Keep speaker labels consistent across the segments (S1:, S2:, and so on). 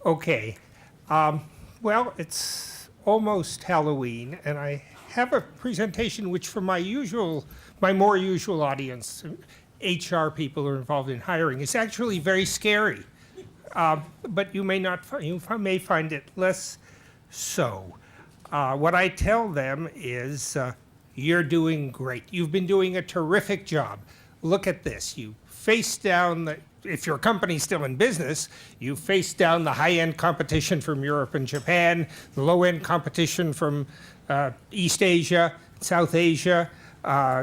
S1: Okay. Well, it's almost Halloween, and I have a presentation which, for my more usual audience, HR people who are involved in hiring, is actually very scary. But you may find it less so. What I tell them is, you're doing great. You've been doing a terrific job. Look at this. You face down if your company's still in business, you face down the high-end competition from Europe and Japan, the low-end competition from East Asia, South Asia.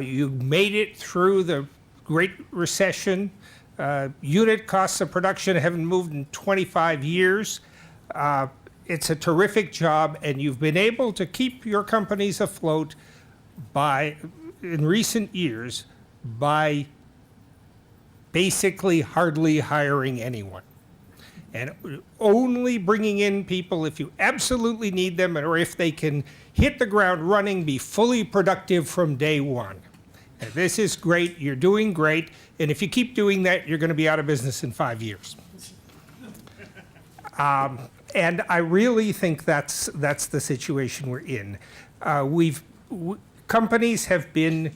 S1: You made it through the Great Recession. Unit costs of production haven't moved in 25 years. It's a terrific job, and you've been able to keep your companies afloat in recent years, by basically hardly hiring anyone, and only bringing in people if you absolutely need them, or if they can hit the ground running, be fully productive from day one. And this is great. You're doing great. And if you keep doing that, you're going to be out of business in 5 years. And I really think that's the situation we're in. Companies have been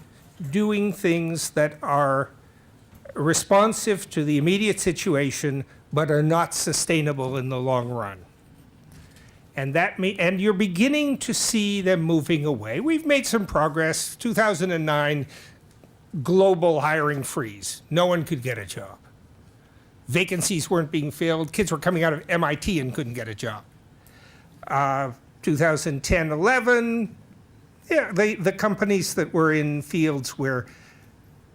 S1: doing things that are responsive to the immediate situation, but are not sustainable in the long run. And you're beginning to see them moving away. We've made some progress. 2009, global hiring freeze. No one could get a job. Vacancies weren't being filled. Kids were coming out of MIT and couldn't get a job. 2010, 11, yeah, the companies that were in fields where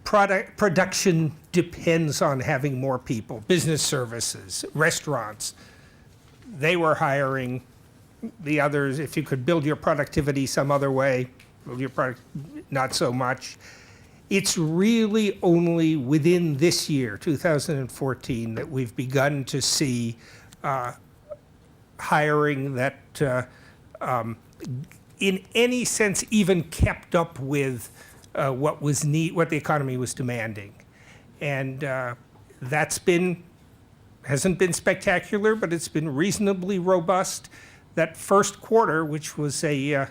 S1: production depends on having more people, business services, restaurants, they were hiring. The others, if you could build your productivity some other way, not so much. It's really only within this year, 2014, that we've begun to see hiring that in any sense even kept up with what the economy was demanding. And hasn't been spectacular, but it's been reasonably robust. That first quarter, which was a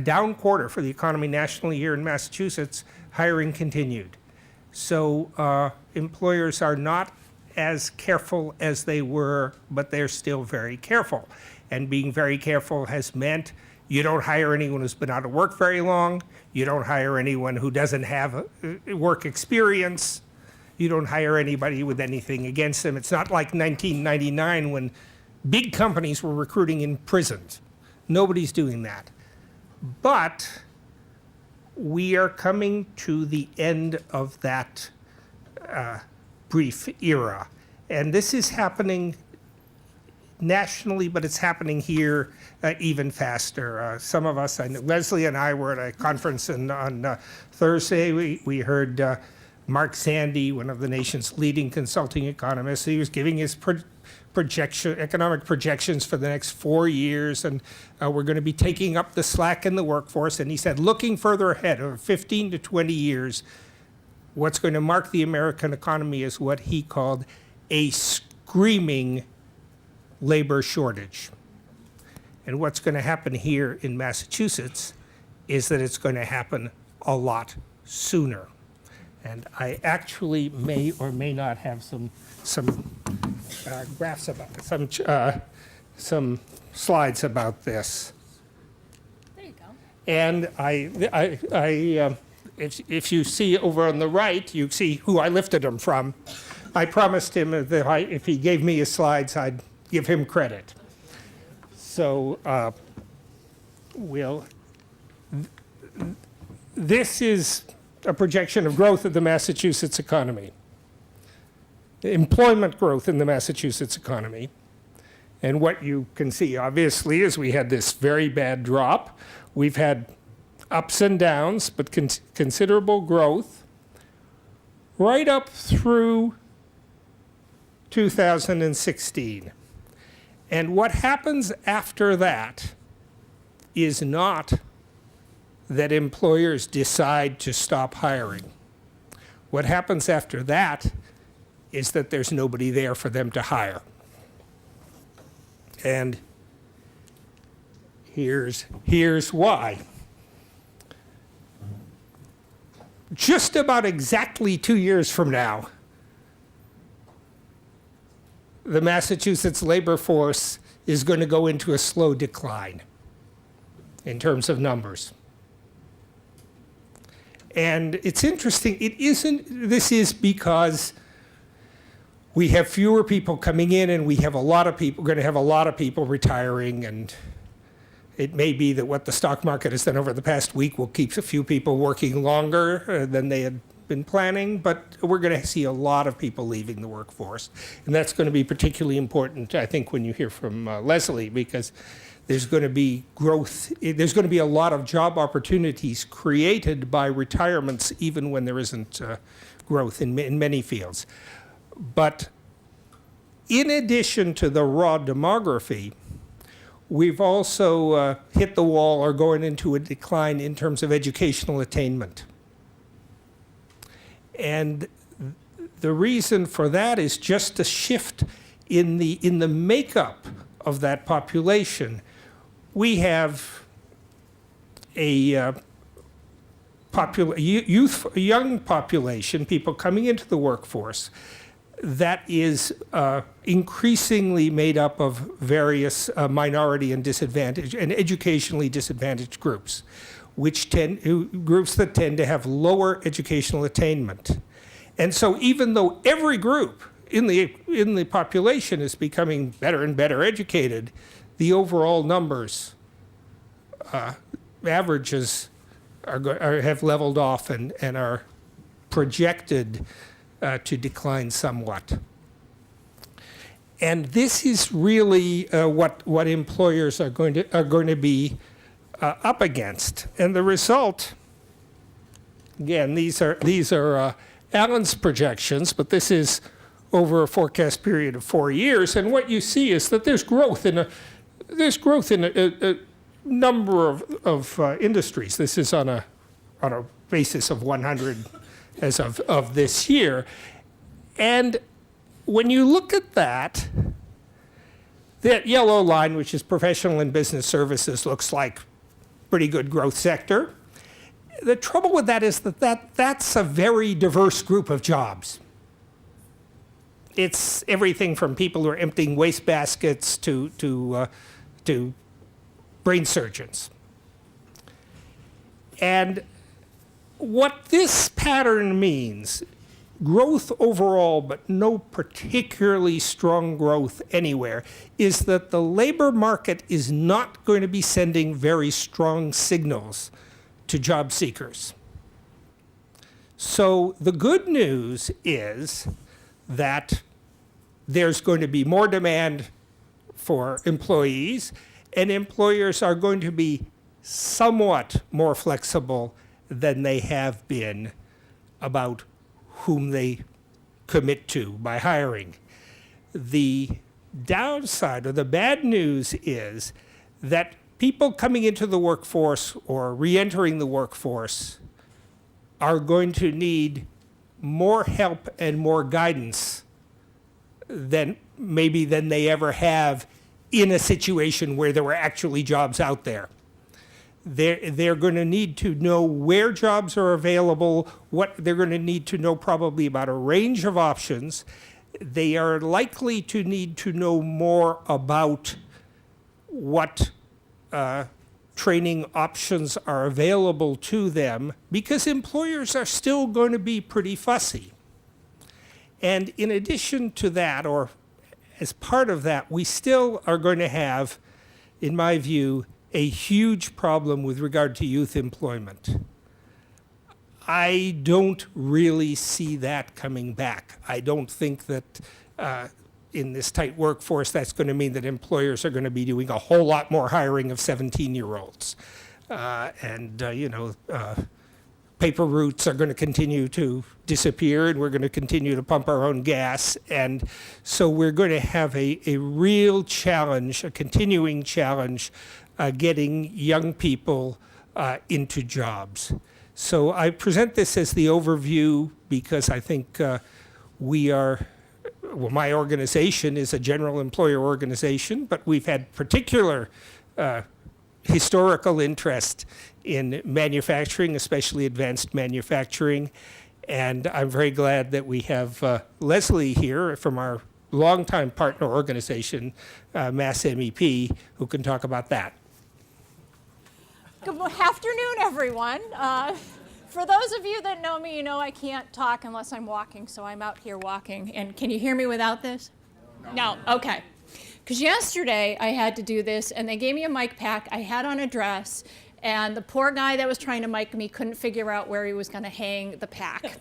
S1: down quarter for the economy nationally here in Massachusetts, hiring continued. So employers are not as careful as they were, but they're still very careful. And being very careful has meant you don't hire anyone who's been out of work very long. You don't hire anyone who doesn't have work experience. You don't hire anybody with anything against them. It's not like 1999 when big companies were recruiting in prisons. Nobody's doing that. But we are coming to the end of that brief era. And this is happening nationally, but it's happening here even faster. Some of us, Leslie and I were at a conference on Thursday. We heard Mark Zandi, one of the nation's leading consulting economists. He was giving his economic projections for the next 4 years, and we're going to be taking up the slack in the workforce. And he said, looking further ahead, over 15 to 20 years, what's going to mark the American economy is what he called a screaming labor shortage. And what's going to happen here in Massachusetts is that it's going to happen a lot sooner. And I actually may or may not have some graphs about some slides about this.
S2: There you go.
S1: And if you see over on the right, you see who I lifted them from. I promised him that if he gave me his slides, I'd give him credit. So this is a projection of growth of the Massachusetts economy, employment growth in the Massachusetts economy. And what you can see, obviously, is we had this very bad drop. We've had ups and downs, but considerable growth right up through 2016. And what happens after that is not that employers decide to stop hiring. What happens after that is that there's nobody there for them to hire. And here's why. Just about exactly 2 years from now, the Massachusetts labor force is going to go into a slow decline in terms of numbers. And it's interesting, this is because we have fewer people coming in and we have going to have a lot of people retiring, and it may be that what the stock market has done over the past week will keep a few people working longer than they had been planning, but we're going to see a lot of people leaving the workforce. And that's going to be particularly important, I think, when you hear from Leslie, because there's going to be growth. There's going to be a lot of job opportunities created by retirements, even when there isn't growth in many fields. But in addition to the raw demography, we've also hit the wall or going into a decline in terms of educational attainment. And the reason for that is just a shift in the makeup of that population. We have a young population, people coming into the workforce, that is increasingly made up of various minority and disadvantaged and educationally disadvantaged groups, groups that tend to have lower educational attainment. And so even though every group in the population is becoming better and better educated, the overall numbers, averages, have leveled off and are projected to decline somewhat. And this is really what employers are going to be up against. And the result, again, these are Allen's projections, but this is over a forecast period of 4 years. And what you see is that there's growth in a number of industries. This is on a basis of 100 as of this year. And when you look at that yellow line, which is professional and business services, looks like pretty good growth sector. The trouble with that is that's a very diverse group of jobs. It's everything from people who are emptying waste baskets to brain surgeons. And what this pattern means, growth overall, but no particularly strong growth anywhere, is that the labor market is not going to be sending very strong signals to job seekers. So the good news is that there's going to be more demand for employees, and employers are going to be somewhat more flexible than they have been about whom they commit to by hiring. The downside or the bad news is that people coming into the workforce or re-entering the workforce are going to need more help and more guidance than they ever have in a situation where there were actually jobs out there. They're going to need to know where jobs are available, they're going to need to know probably about a range of options. They are likely to need to know more about what training options are available to them, because employers are still going to be pretty fussy. And in addition to that, or as part of that, we still are going to have, in my view, a huge problem with regard to youth employment. I don't really see that coming back. I don't think that in this tight workforce, that's going to mean that employers are going to be doing a whole lot more hiring of 17-year-olds. Paper routes are going to continue to disappear, and we're going to continue to pump our own gas. And so we're going to have a real challenge, a continuing challenge, getting young people into jobs. So I present this as the overview because I think we are well, my organization is a general employer organization, but we've had particular historical interest in manufacturing, especially advanced manufacturing. And I'm very glad that we have Leslie here from our longtime partner organization, Mass MEP, who can talk about that.
S2: Good afternoon, everyone. For those of you that know me, you know I can't talk unless I'm walking, so I'm out here walking. And can you hear me without this? No. Okay. Because yesterday I had to do this, and they gave me a mic pack. I had on a dress, and the poor guy that was trying to mic me couldn't figure out where he was going to hang the pack.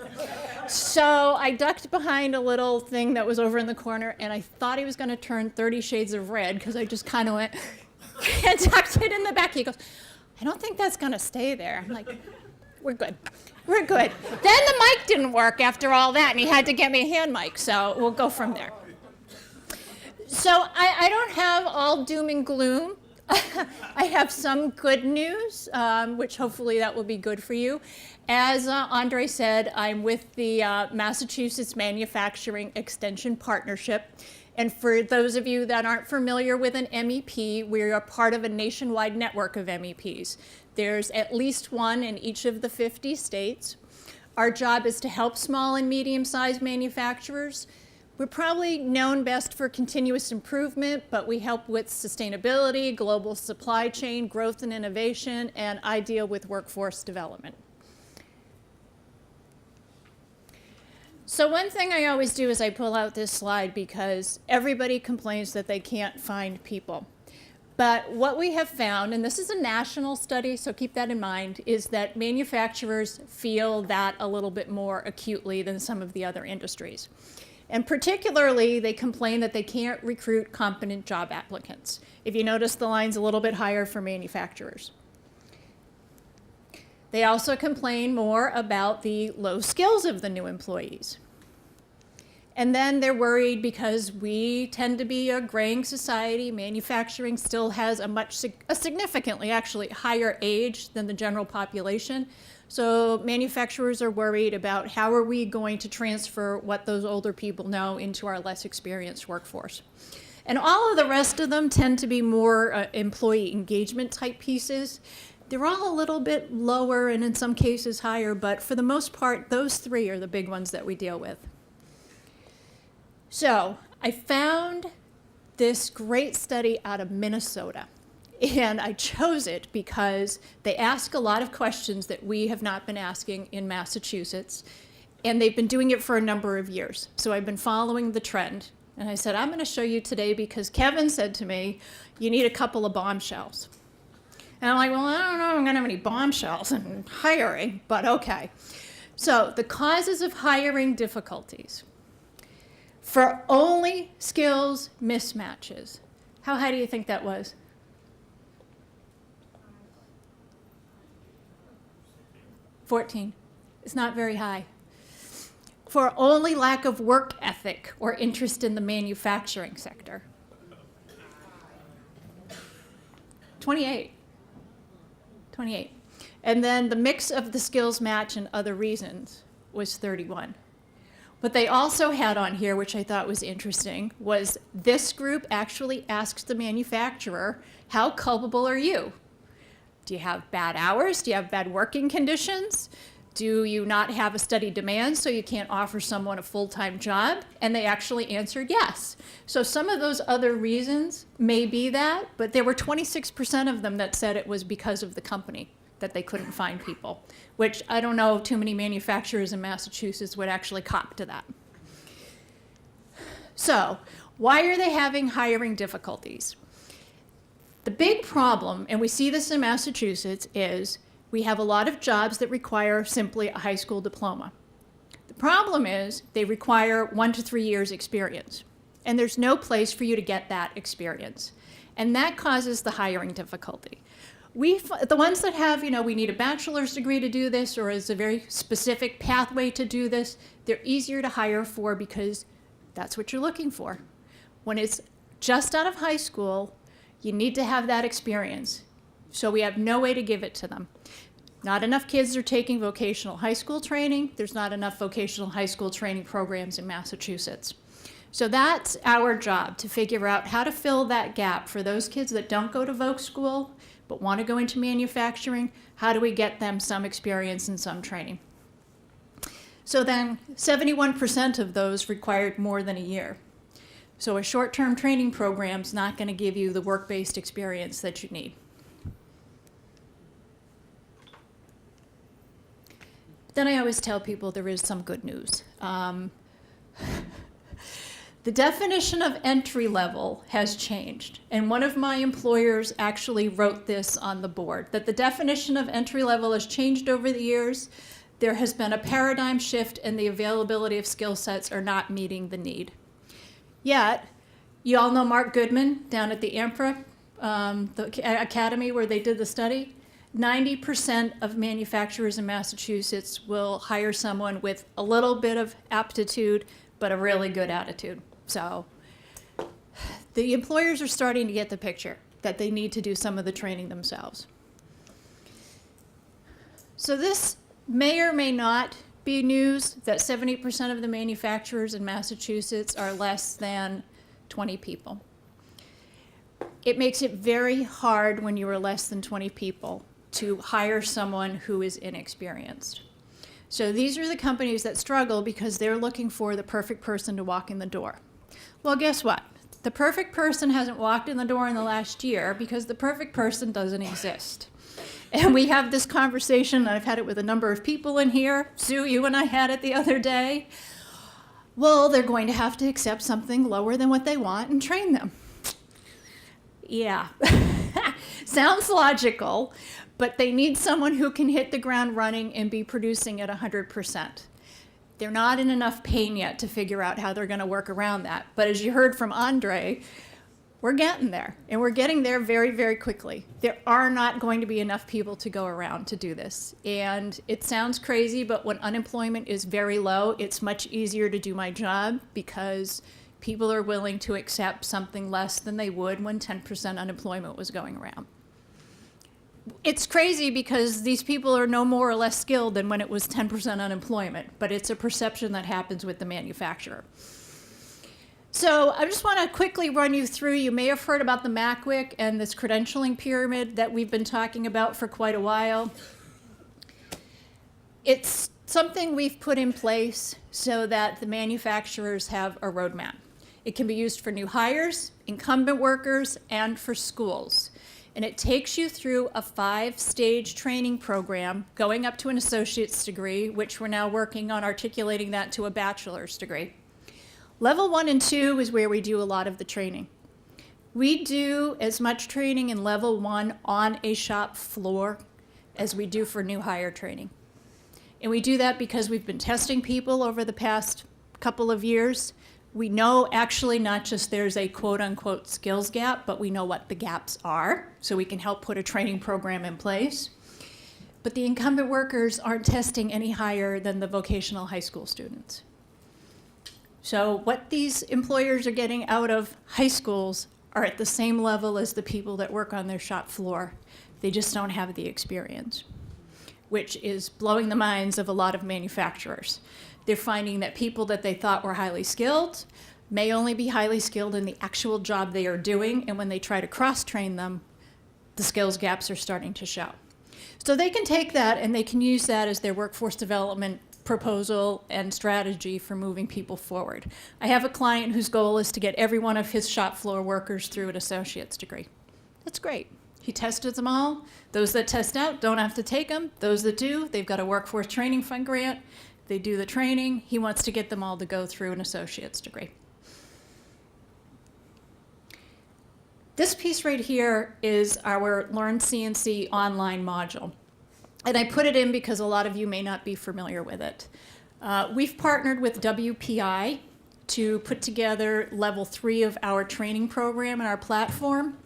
S2: So I ducked behind a little thing that was over in the corner, and I thought he was going to turn 30 Shades of Red, because I just kind of went and tucked it in the back. He goes, I don't think that's going to stay there. I'm like, we're good. We're good. Then the mic didn't work after all that, and he had to get me a hand mic, so we'll go from there. So I don't have all doom and gloom. I have some good news, which hopefully that will be good for you. As Andre said, I'm with the Massachusetts Manufacturing Extension Partnership. And for those of you that aren't familiar with an MEP, we are part of a nationwide network of MEPs. There's at least one in each of the 50 states. Our job is to help small and medium-sized manufacturers. We're probably known best for continuous improvement, but we help with sustainability, global supply chain, growth and innovation, and I deal with workforce development. So one thing I always do is I pull out this slide because everybody complains that they can't find people. But what we have found, and this is a national study, so keep that in mind, is that manufacturers feel that a little bit more acutely than some of the other industries. And particularly, they complain that they can't recruit competent job applicants. If you notice, the line's a little bit higher for manufacturers. They also complain more about the low skills of the new employees. And then they're worried because we tend to be a graying society. Manufacturing still has a significantly actually higher age than the general population. So manufacturers are worried about how are we going to transfer what those older people know into our less experienced workforce. And all of the rest of them tend to be more employee engagement type pieces. They're all a little bit lower and in some cases higher, but for the most part, those three are the big ones that we deal with. So I found this great study out of Minnesota, and I chose it because they ask a lot of questions that we have not been asking in Massachusetts, and they've been doing it for a number of years. So I've been following the trend, and I said, I'm going to show you today because Kevin said to me, you need a couple of bombshells. And I'm like, well, I don't know if I'm going to have any bombshells in hiring, but okay. So the causes of hiring difficulties. For only skills mismatches. How high do you think that was? 14. It's not very high. For only lack of work ethic or interest in the manufacturing sector. 28. 28. And then the mix of the skills match and other reasons was 31. What they also had on here, which I thought was interesting, was this group actually asks the manufacturer, how culpable are you? Do you have bad hours? Do you have bad working conditions? Do you not have a steady demand so you can't offer someone a full-time job? And they actually answered yes. So some of those other reasons may be that, but there were 26% of them that said it was because of the company that they couldn't find people, which I don't know too many manufacturers in Massachusetts would actually cop to that. So why are they having hiring difficulties? The big problem, and we see this in Massachusetts, is we have a lot of jobs that require simply a high school diploma. The problem is they require 1 to 3 years experience, and there's no place for you to get that experience. And that causes the hiring difficulty. The ones that have, we need a bachelor's degree to do this, or is a very specific pathway to do this, they're easier to hire for because that's what you're looking for. When it's just out of high school, you need to have that experience. So we have no way to give it to them. Not enough kids are taking vocational high school training. There's not enough vocational high school training programs in Massachusetts. So that's our job, to figure out how to fill that gap for those kids that don't go to voc school but want to go into manufacturing. How do we get them some experience and some training? So then 71% of those required more than a year. So a short-term training program's not going to give you the work-based experience that you need. Then I always tell people there is some good news. The definition of entry level has changed. And one of my employers actually wrote this on the board, that the definition of entry level has changed over the years. There has been a paradigm shift and the availability of skill sets are not meeting the need. Yet, you all know Mark Goodman down at the AMPRA, the academy where they did the study. 90% of manufacturers in Massachusetts will hire someone with a little bit of aptitude, but a really good attitude. So the employers are starting to get the picture that they need to do some of the training themselves. So this may or may not be news that 70% of the manufacturers in Massachusetts are less than 20 people. It makes it very hard when you are less than 20 people to hire someone who is inexperienced. So these are the companies that struggle because they're looking for the perfect person to walk in the door. Well, guess what? The perfect person hasn't walked in the door in the last year because the perfect person doesn't exist. And we have this conversation, and I've had it with a number of people in here. Sue, you and I had it the other day. Well, they're going to have to accept something lower than what they want and train them. Yeah, sounds logical, but they need someone who can hit the ground running and be producing at 100%. They're not in enough pain yet to figure out how they're going to work around that. But as you heard from Andre, we're getting there, and we're getting there very, very quickly. There are not going to be enough people to go around to do this. And it sounds crazy, but when unemployment is very low, it's much easier to do my job because people are willing to accept something less than they would when 10% unemployment was going around. It's crazy because these people are no more or less skilled than when it was 10% unemployment, but it's a perception that happens with the manufacturer. So I just want to quickly run you through. You may have heard about the MACWIC and this credentialing pyramid that we've been talking about for quite a while. It's something we've put in place so that the manufacturers have a roadmap. It can be used for new hires, incumbent workers, and for schools. And it takes you through a 5-stage training program going up to an associate's degree, which we're now working on articulating that to a bachelor's degree. Level 1 and 2 is where we do a lot of the training. We do as much training in level 1 on a shop floor as we do for new hire training. And we do that because we've been testing people over the past couple of years. We know actually not just there's a quote unquote skills gap, but we know what the gaps are, so we can help put a training program in place. But the incumbent workers aren't testing any higher than the vocational high school students. So what these employers are getting out of high schools are at the same level as the people that work on their shop floor. They just don't have the experience, which is blowing the minds of a lot of manufacturers. They're finding that people that they thought were highly skilled may only be highly skilled in the actual job they are doing, and when they try to cross-train them, the skills gaps are starting to show. So they can take that and they can use that as their workforce development proposal and strategy for moving people forward. I have a client whose goal is to get every one of his shop floor workers through an associate's degree. That's great. He tested them all. Those that test out don't have to take them. Those that do, they've got a workforce training fund grant. They do the training. He wants to get them all to go through an associate's degree. This piece right here is our Learn CNC online module. And I put it in because a lot of you may not be familiar with it. We've partnered with WPI to put together level 3 of our training program and our platform.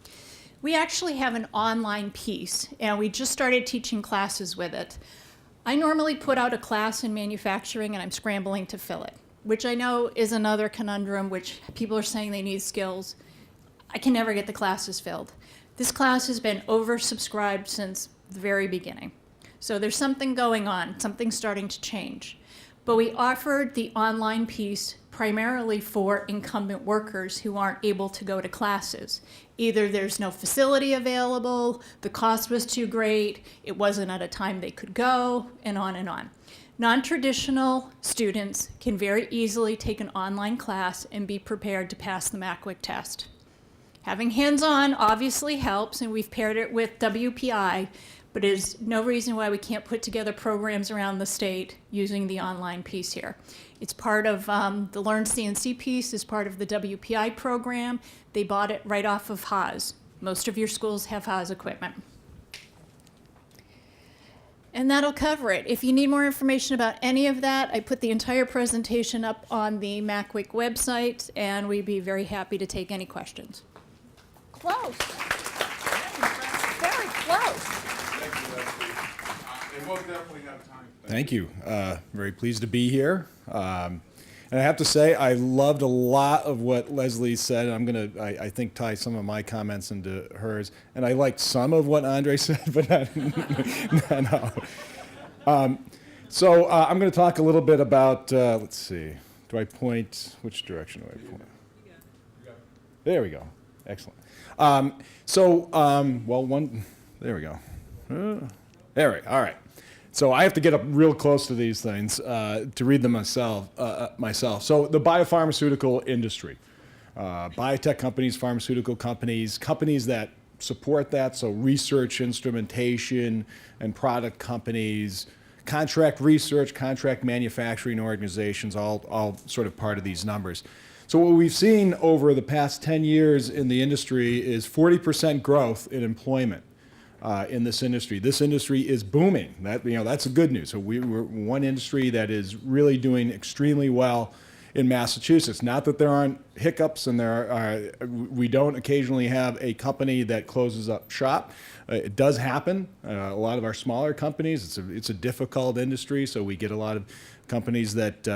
S2: We actually have an online piece, and we just started teaching classes with it. I normally put out a class in manufacturing, and I'm scrambling to fill it, which I know is another conundrum, which people are saying they need skills. I can never get the classes filled. This class has been oversubscribed since the very beginning. So there's something going on, something starting to change. but we offered the online piece primarily for incumbent workers who aren't able to go to classes. Either there's no facility available, the cost was too great, it wasn't at a time they could go, and on and on. Non-traditional students can very easily take an online class and be prepared to pass the MACWIC test. Having hands-on obviously helps, and we've paired it with WPI, but there's no reason why we can't put together programs around the state using the online piece here. It's part of the Learn CNC piece, is part of the WPI program. They bought it right off of Haas. Most of your schools have Haas equipment. And that'll cover it. If you need more information about any of that, I put the entire presentation up on the MACWIC website, and we'd be very happy to take any questions. Close. Very close.
S3: Thank you, Leslie. And we'll definitely have time.
S4: Thank you. Very pleased to be here. And I have to say, I loved a lot of what Leslie said. I'm going to, I think, tie some of my comments into hers. And I liked some of what Andre said, but no. So I'm going to talk a little bit about, let's see, do I point, which direction do I point? There we go. Excellent. There we go. There we go. All right. So I have to get up real close to these things to read them myself. So the biopharmaceutical industry, biotech companies, pharmaceutical companies, companies that support that, so research, instrumentation, and product companies, contract research, contract manufacturing organizations, all sort of part of these numbers. So what we've seen over the past 10 years in the industry is 40% growth in employment. In this industry. This industry is booming. That's the good news. So we're one industry that is really doing extremely well in Massachusetts. Not that there aren't hiccups and we don't occasionally have a company that closes up shop. It does happen. A lot of our smaller companies, it's a difficult industry, so we get a lot of companies that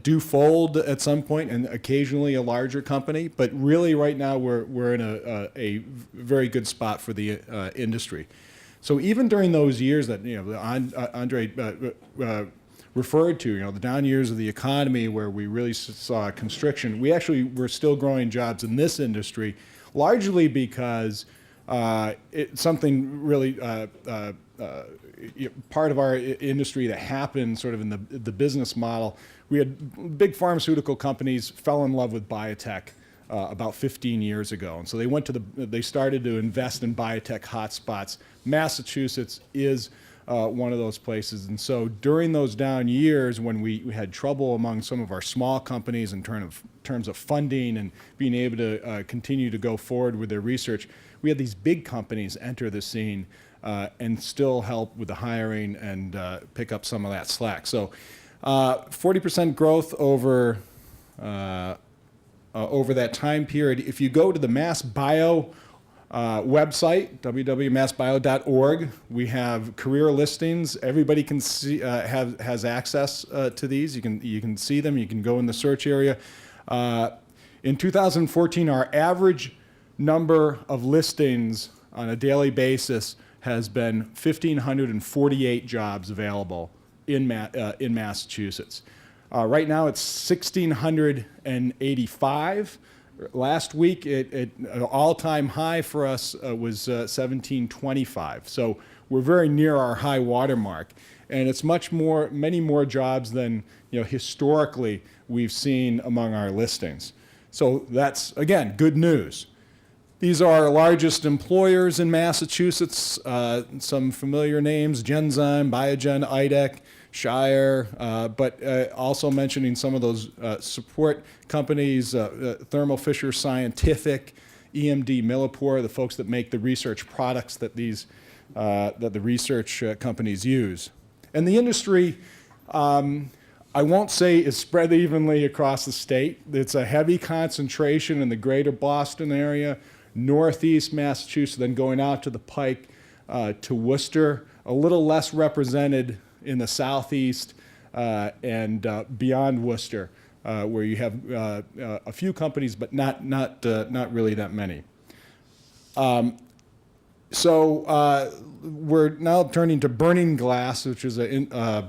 S4: do fold at some point, and occasionally a larger company. But really, right now, we're in a very good spot for the industry. So even during those years that Andre referred to, the down years of the economy where we really saw constriction, we actually were still growing jobs in this industry, largely because something really. Part of our industry that happened sort of in the business model, we had big pharmaceutical companies fell in love with biotech about 15 years ago. And so they started to invest in biotech hotspots. Massachusetts is one of those places. And so during those down years when we had trouble among some of our small companies in terms of funding and being able to continue to go forward with their research, we had these big companies enter the scene and still help with the hiring and pick up some of that slack. So 40% growth over that time period. If you go to the MassBio website, www.massbio.org, we have career listings. Everybody can see has access to these. You can see them. You can go in the search area. In 2014, our average number of listings on a daily basis has been 1,548 jobs available in Massachusetts. Right now it's 1,685. Last week, an all-time high for us was 1,725. So we're very near our high water mark. And it's many more jobs than historically we've seen among our listings. So that's, again, good news. These are our largest employers in Massachusetts, some familiar names: Genzyme, Biogen, IDEC, Shire, but also mentioning some of those support companies, Thermo Fisher Scientific, EMD Millipore, the folks that make the research products that that the research companies use. And the industry, I won't say is spread evenly across the state. It's a heavy concentration in the greater Boston area, northeast Massachusetts, then going out to the Pike to Worcester, a little less represented in the southeast and beyond Worcester, where you have a few companies, but not really that many. So we're now turning to Burning Glass, which is a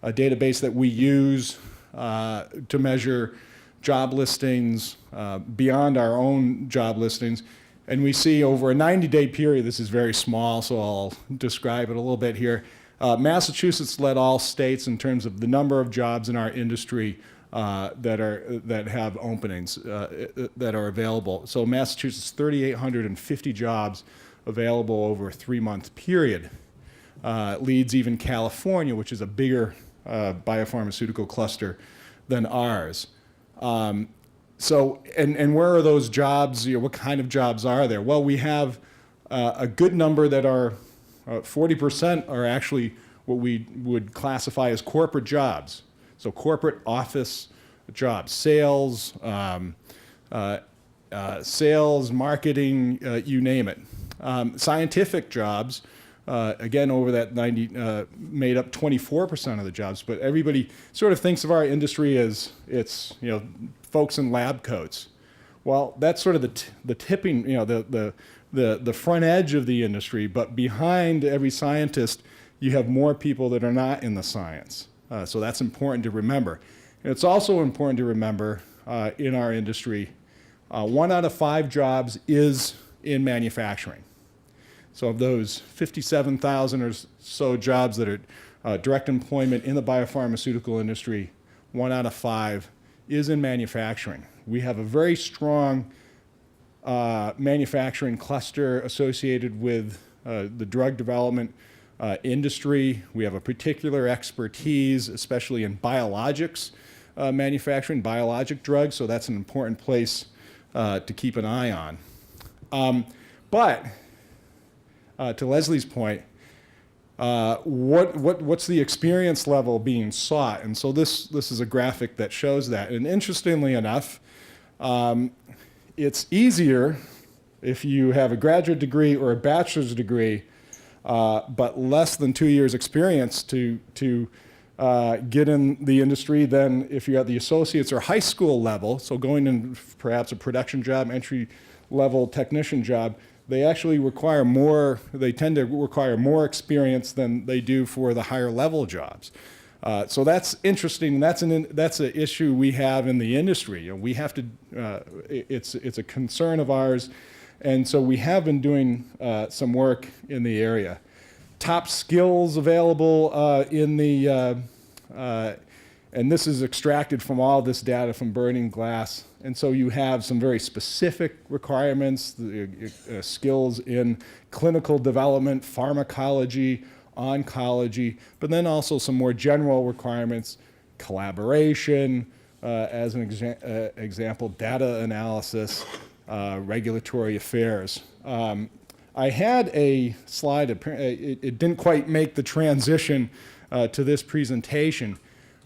S4: a database that we use to measure job listings beyond our own job listings. And we see over a 90-day period, this is very small, so I'll describe it a little bit here. Massachusetts led all states in terms of the number of jobs in our industry that have openings that are available. So Massachusetts, 3,850 jobs available over a 3-month period. Leads even California, which is a bigger biopharmaceutical cluster than ours. So, and where are those jobs? What kind of jobs are there? Well, we have a good number that are 40% are actually what we would classify as corporate jobs. So corporate office jobs, sales, sales, marketing, you name it. Scientific jobs, again, over that 90, made up 24% of the jobs, but everybody sort of thinks of our industry as it's, folks in lab coats. Well, that's sort of the tipping, the front edge of the industry, but behind every scientist, you have more people that are not in the science. So that's important to remember. And it's also important to remember in our industry, 1 out of 5 jobs is in manufacturing. So of those 57,000 or so jobs that are direct employment in the biopharmaceutical industry, 1 out of 5 is in manufacturing. We have a very strong manufacturing cluster associated with the drug development industry. We have a particular expertise, especially in biologics manufacturing, biologic drugs, so that's an important place to keep an eye on. But to Leslie's point, what's the experience level being sought? And so this is a graphic that shows that. And interestingly enough, it's easier if you have a graduate degree or a bachelor's degree, but less than 2 years experience to get in the industry than if you're at the associate's or high school level, so going in perhaps a production job, entry level technician job. They actually require more, they tend to require more experience than they do for the higher level jobs. So that's interesting. That's an issue we have in the industry. We have to, it's a concern of ours. And so we have been doing some work in the area. Top skills available in the, and this is extracted from all this data from Burning Glass. And so you have some very specific requirements, skills in clinical development, pharmacology, oncology, but then also some more general requirements, collaboration, as an example, data analysis, regulatory affairs. I had a slide, it didn't quite make the transition to this presentation,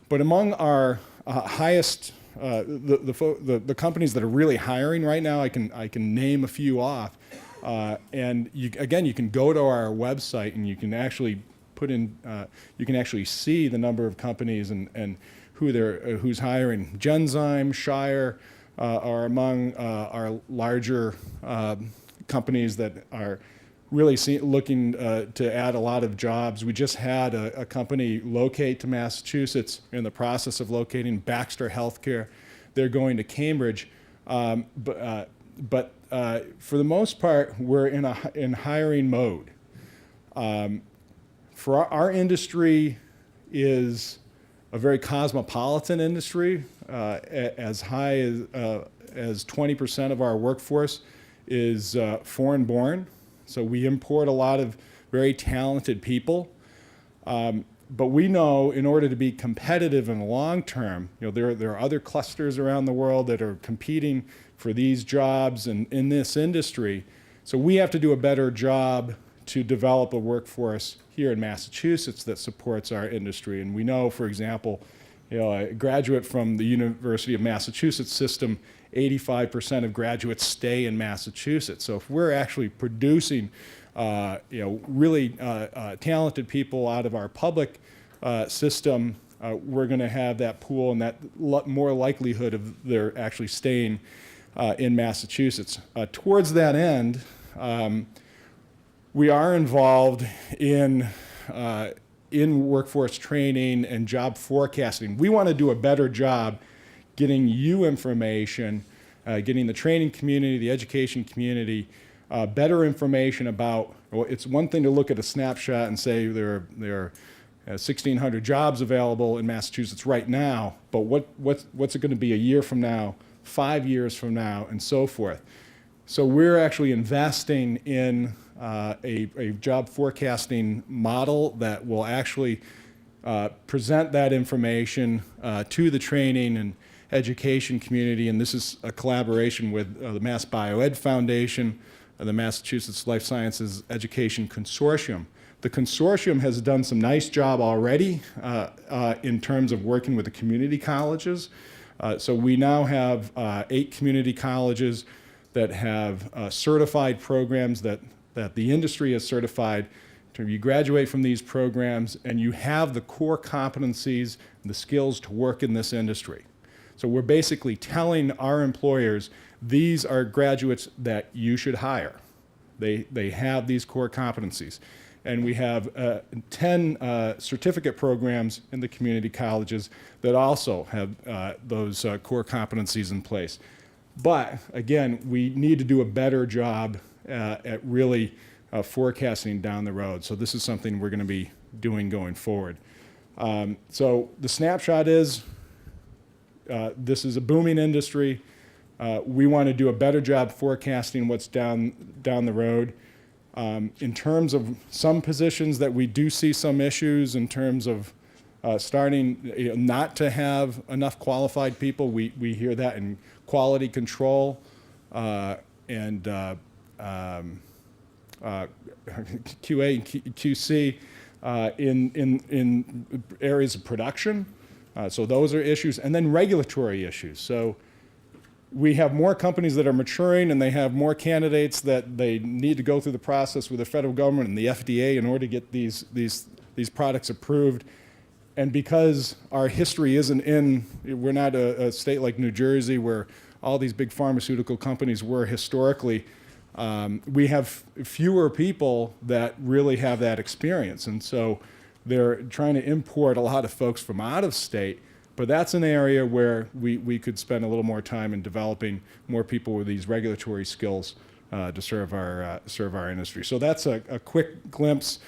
S4: but among our highest the companies that are really hiring right now, I can name a few off, and you can go to our website and you can actually put in, you can actually see the number of companies and who's hiring. Genzyme, Shire are among our larger companies that are really looking to add a lot of jobs. We just had a company locate to Massachusetts, in the process of locating, Baxter Healthcare. They're going to Cambridge. But for the most part, we're in hiring mode. For our industry is a very cosmopolitan industry. As high as 20% of our workforce is foreign born. So we import a lot of very talented people. But we know in order to be competitive in the long term, there are other clusters around the world that are competing for these jobs and in this industry. So we have to do a better job to develop a workforce here in Massachusetts that supports our industry. And we know, for example, a graduate from the University of Massachusetts system, 85% of graduates stay in Massachusetts. So if we're actually producing really talented people out of our public system, we're going to have that pool and that more likelihood of their actually staying in Massachusetts. Towards that end, we are involved in in workforce training and job forecasting. We want to do a better job getting you information, getting the training community, the education community, better information about, well, it's one thing to look at a snapshot and say there are 1,600 jobs available in Massachusetts right now, but what's it going to be a year from now, 5 years from now, and so forth. So we're actually investing in a job forecasting model that will actually present that information to the training and education community, and this is a collaboration with the Mass Bioed Foundation, the Massachusetts Life Sciences Education Consortium. The consortium has done some nice job already in terms of working with the community colleges. So we now have 8 community colleges that have certified programs that the industry has certified. You graduate from these programs and you have the core competencies and the skills to work in this industry. So we're basically telling our employers, these are graduates that you should hire. They have these core competencies. And we have 10 certificate programs in the community colleges that also have those core competencies in place. But again, we need to do a better job at really forecasting down the road. So this is something we're going to be doing going forward. So the snapshot is, this is a booming industry. We want to do a better job forecasting what's down the road. In terms of some positions that we do see some issues in terms of starting not to have enough qualified people, we hear that in quality control and QA and QC in areas of production. So those are issues, and then regulatory issues. So we have more companies that are maturing and they have more candidates that they need to go through the process with the federal government and the FDA in order to get these products approved. And because our history isn't we're not a state like New Jersey where all these big pharmaceutical companies were historically, we have fewer people that really have that experience. And so they're trying to import a lot of folks from out of state, but that's an area where we could spend a little more time in developing more people with these regulatory skills to serve our industry. So that's a quick glimpse.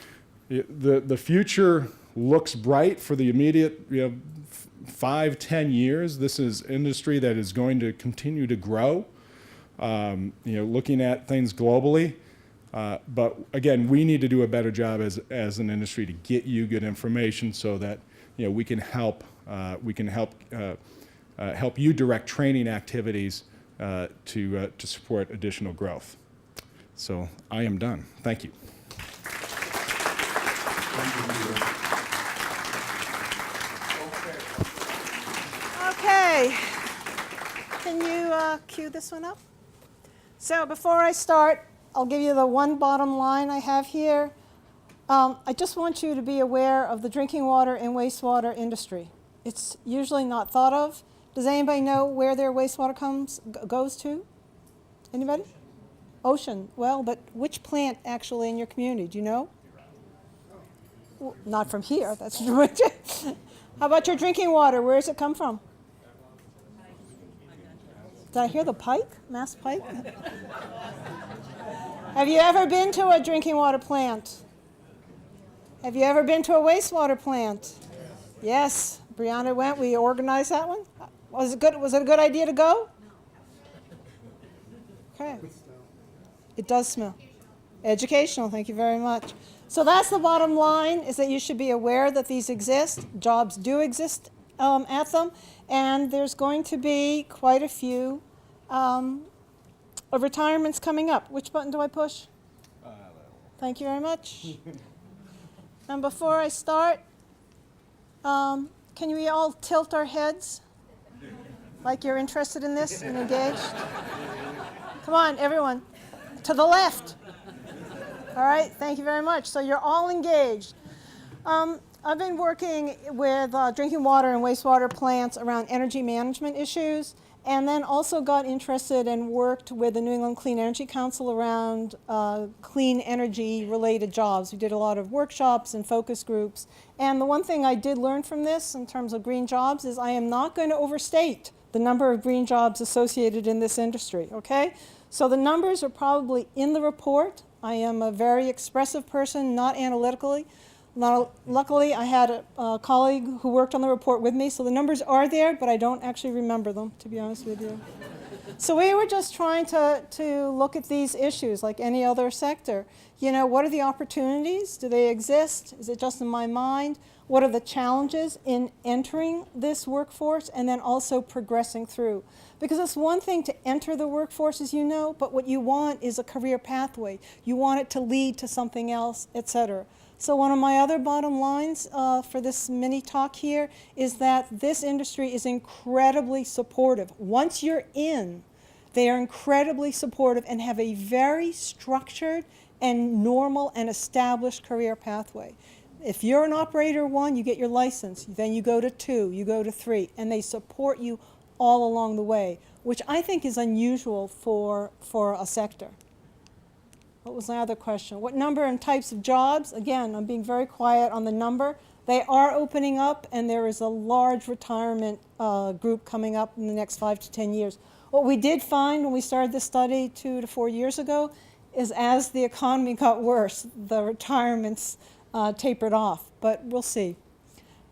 S4: The future looks bright for the immediate 5-10 years. This is industry that is going to continue to grow. Looking at things globally. But again, we need to do a better job as an industry to get you good information so that we can help help you direct training activities to support additional growth. So I am done. Thank you.
S5: Okay. Can you cue this one up? So before I start, I'll give you the one bottom line I have here. I just want you to be aware of the drinking water and wastewater industry. It's usually not thought of. Does anybody know where their wastewater goes to? Anybody? Ocean. Well, but which plant actually in your community? Do you know? Well, not from here. That's true. How about your drinking water? Where does it come from? Did I hear the pike? Mass pike? Have you ever been to a drinking water plant? Have you ever been to a wastewater plant? Yes. Brianna went. We organized that one. Was it good? Was it a good idea to go? Okay. It does smell. Educational. Thank you very much. So that's the bottom line, is that you should be aware that these exist. Jobs do exist at them. And there's going to be quite a few retirements coming up. Which button do I push? Thank you very much. And before I start, can we all tilt our heads like you're interested in this and engaged? Come on, everyone. To the left. All right, thank you very much. So you're all engaged. I've been working with drinking water and wastewater plants around energy management issues, And then also got interested and worked with the New England Clean Energy Council around clean energy related jobs. We did a lot of workshops and focus groups. And the one thing I did learn from this in terms of green jobs is I am not going to overstate the number of green jobs associated in this industry, okay? So the numbers are probably in the report. I am a very expressive person, not analytically. Luckily, I had a colleague who worked on the report with me, so the numbers are there, but I don't actually remember them, to be honest with you. So we were just trying to look at these issues like any other sector. You know, what are the opportunities? Do they exist? Is it just in my mind? What are the challenges in entering this workforce and then also progressing through? Because it's one thing to enter the workforce, as you know, but what you want is a career pathway. You want it to lead to something else, et cetera. So one of my other bottom lines for this mini talk here is that this industry is incredibly supportive. Once you're in, they are incredibly supportive and have a very structured and normal and established career pathway. If you're an operator 1, you get your license. Then you go to 2, you go to 3, and they support you all along the way, which I think is unusual for a sector. What was my other question? What number and types of jobs? Again, I'm being very quiet on the number. They are opening up, and there is a large retirement group coming up in the next 5 to 10 years. What we did find when we started this study 2 to 4 years ago is as the economy got worse, the retirements tapered off, but we'll see.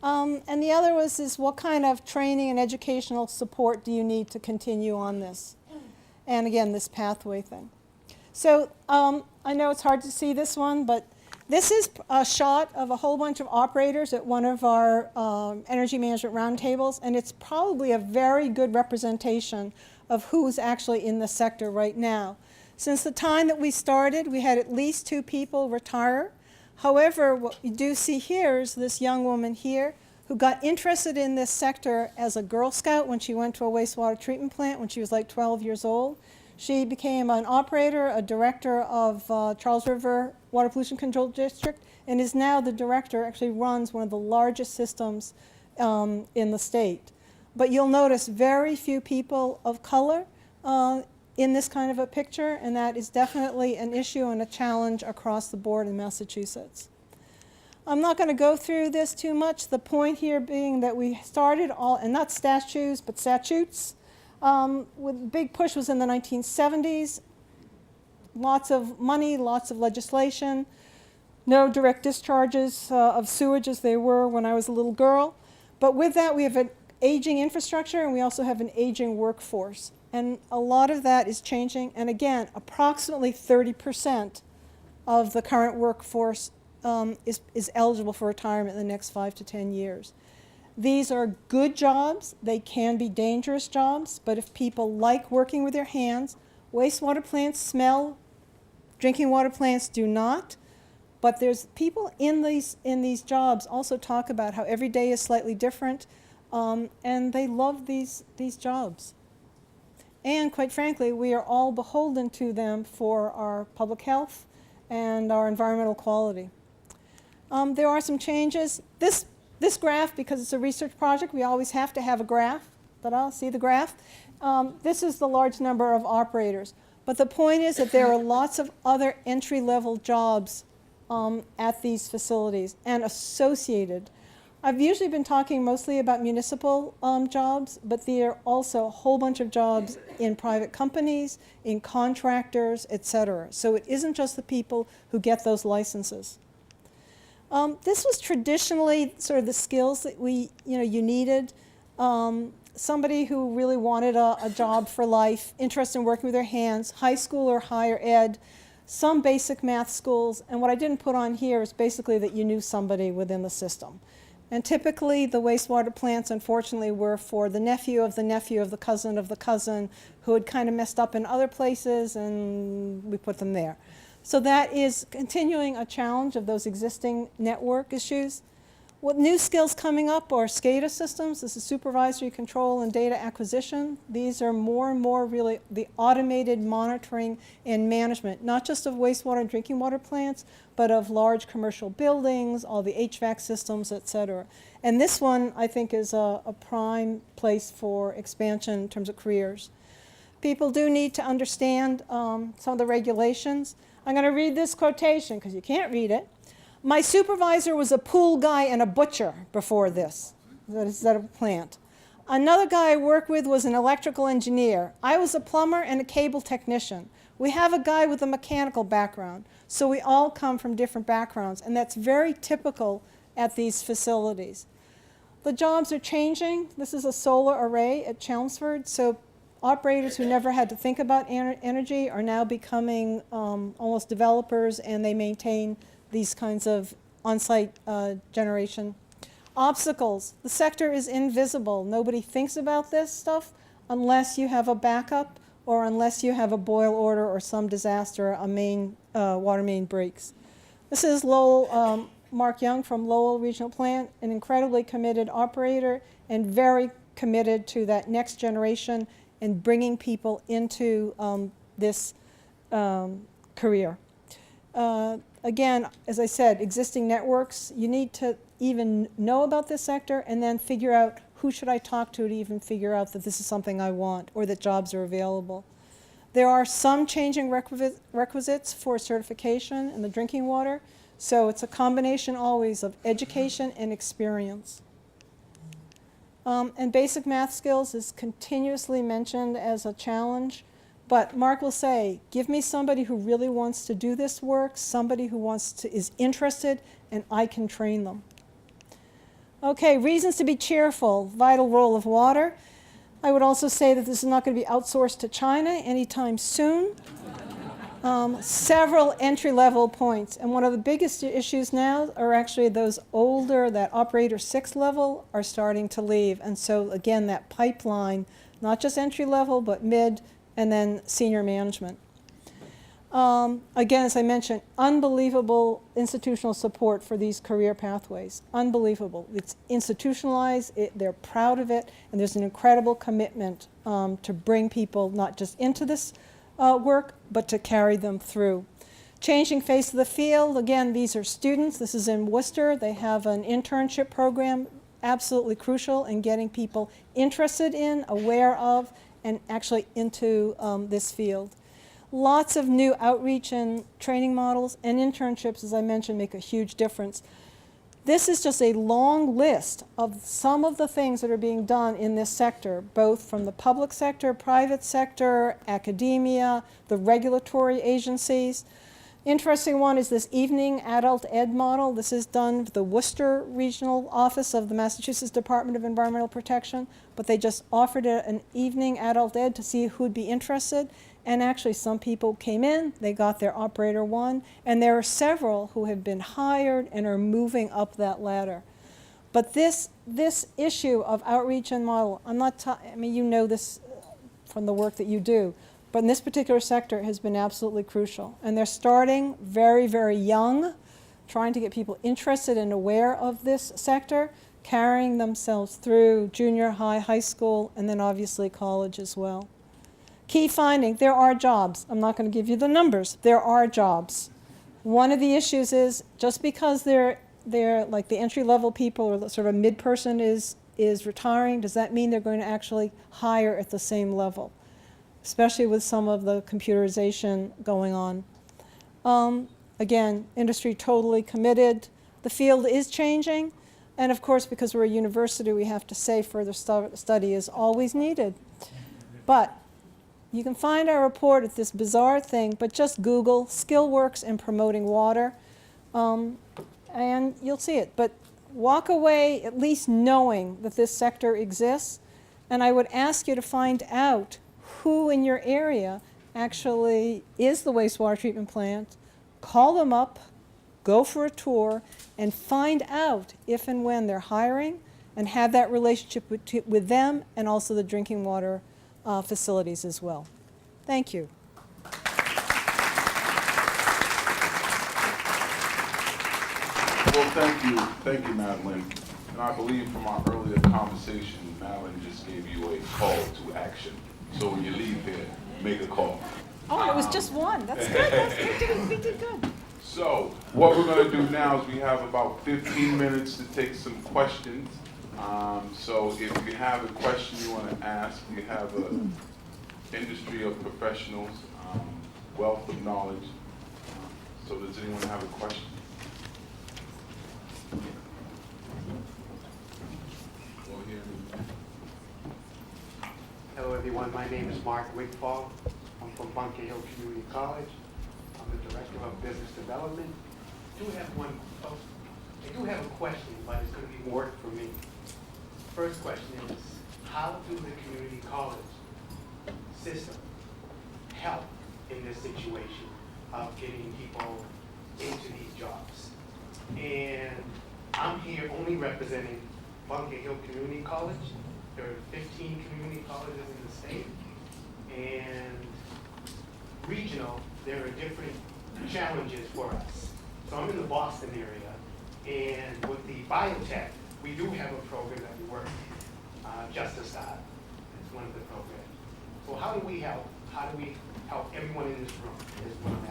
S5: And the other is what kind of training and educational support do you need to continue on this? And again, this pathway thing. So I know it's hard to see this one, but this is a shot of a whole bunch of operators at one of our energy management roundtables, and it's probably a very good representation of who's actually in the sector right now. Since the time that we started, we had at least 2 people retire. However, what you do see here is this young woman here who got interested in this sector as a Girl Scout when she went to a wastewater treatment plant when she was like 12 years old. She became an operator, a director of Charles River Water Pollution Control District, and is now the director, actually runs one of the largest systems in the state. But you'll notice very few people of color in this kind of a picture, and that is definitely an issue and a challenge across the board in Massachusetts. I'm not going to go through this too much. The point here being that we started all, and not statutes, but statutes. With big push was in the 1970s. Lots of money, lots of legislation. No direct discharges of sewage as they were when I was a little girl. But with that, we have an aging infrastructure, and we also have an aging workforce. And a lot of that is changing. And again, approximately 30% of the current workforce is eligible for retirement in the next 5 to 10 years. These are good jobs. They can be dangerous jobs, but if people like working with their hands, wastewater plants smell, drinking water plants do not. But there's people in these jobs also talk about how every day is slightly different, and they love these jobs. And quite frankly, we are all beholden to them for our public health and our environmental quality. There are some changes. This graph, because it's a research project, we always have to have a graph. But I'll see the graph. This is the large number of operators. But the point is that there are lots of other entry-level jobs at these facilities and associated. I've usually been talking mostly about municipal jobs, but there are also a whole bunch of jobs in private companies, in contractors, et cetera. So it isn't just the people who get those licenses. This was traditionally sort of the skills that you needed. Somebody who really wanted a job for life, interested in working with their hands, high school or higher ed, some basic math schools, and what I didn't put on here is basically that you knew somebody within the system. And typically the wastewater plants, unfortunately, were for the nephew of the nephew of the cousin who had kind of messed up in other places, and we put them there. So that is continuing a challenge of those existing network issues. What new skills coming up are SCADA systems. This is supervisory control and data acquisition. These are more and more really the automated monitoring and management, not just of wastewater and drinking water plants, but of large commercial buildings, all the HVAC systems, et cetera. And this one, I think, is a prime place for expansion in terms of careers. People do need to understand some of the regulations. I'm going to read this quotation because you can't read it. My supervisor was a pool guy and a butcher before this. That is that a plant. Another guy I worked with was an electrical engineer. I was a plumber and a cable technician. We have a guy with a mechanical background. So we all come from different backgrounds, and that's very typical at these facilities. The jobs are changing. This is a solar array at Chelmsford. So operators who never had to think about energy are now becoming almost developers, and they maintain these kinds of on-site generation. Obstacles. The sector is invisible. Nobody thinks about this stuff unless you have a backup or unless you have a boil order or some disaster, a main water main breaks. This is Lowell, Mark Young from Lowell Regional Plant, an incredibly committed operator and very committed to that next generation and bringing people into this career. Again, as I said, existing networks, you need to even know about this sector and then figure out who should I talk to even figure out that this is something I want or that jobs are available. There are some changing requisites for certification in the drinking water, so it's a combination always of education and experience. And basic math skills is continuously mentioned as a challenge. But Mark will say, give me somebody who really wants to do this work, somebody who is interested, and I can train them. Okay, reasons to be cheerful, vital role of water. I would also say that this is not going to be outsourced to China anytime soon. Several entry-level points. And one of the biggest issues now are actually those older, that operator 6 level, are starting to leave. And so, again, that pipeline, not just entry-level, but mid, and then senior management. Again, as I mentioned, unbelievable institutional support for these career pathways. Unbelievable. It's institutionalized, they're proud of it, and there's an incredible commitment to bring people not just into this work, but to carry them through. Changing face of the field, again, these are students. This is in Worcester. They have an internship program, absolutely crucial in getting people interested in, aware of, and actually into this field. Lots of new outreach and training models, and internships, as I mentioned, make a huge difference. This is just a long list of some of the things that are being done in this sector, both from the public sector, private sector, academia, the regulatory agencies. Interesting one is this evening adult ed model. This is done with the Worcester Regional Office of the Massachusetts Department of Environmental Protection, but they just offered an evening adult ed to see who'd be interested. And actually some people came in, they got their operator 1, and there are several who have been hired and are moving up that ladder. But this issue of outreach and model, I mean, you know this from the work that you do, but in this particular sector has been absolutely crucial. And they're starting very, very young, trying to get people interested and aware of this sector, carrying themselves through junior high, high school, and then obviously college as well. Key finding, there are jobs. I'm not going to give you the numbers. There are jobs. One of the issues is just because they're like the entry-level people or sort of a mid-person is retiring, does that mean they're going to actually hire at the same level? Especially with some of the computerization going on. Again, industry totally committed. The field is changing. And of course, because we're a university, we have to say further study is always needed. But you can find our report at this bizarre thing, but just Google SkillWorks in promoting water, and you'll see it. But walk away at least knowing that this sector exists, and I would ask you to find out who in your area actually is the wastewater treatment plant, call them up, go for a tour, and find out if and when they're hiring, and have that relationship with them and also the drinking water facilities as well. Thank you.
S3: Thank you, Madeline. And I believe from our earlier conversation, Madeline just gave you a call to action. So when you leave here, make a call.
S5: Oh, it was just one. That's good. We did good.
S3: So what we're going to do now is we have about 15 minutes to take some questions. So if you have a question you want to ask, you have an industry of professionals, wealth of knowledge. So does anyone have a question?
S6: Hello everyone, my name is Mark Wigfall. I'm from Bunker Hill Community College. I'm the Director of Business Development. I do have a question, but it's going to be work for me. First question is, how do the community college system help in this situation of getting people into these jobs? And I'm here only representing Bunker Hill Community College. There are 15 community colleges in the state, and regional, there are different challenges for us. So I'm in the Boston area, and with the biotech, we do have a program that we work, Just a Start. It's one of the programs. So how do we help? How do we help everyone in this room? Is what I'm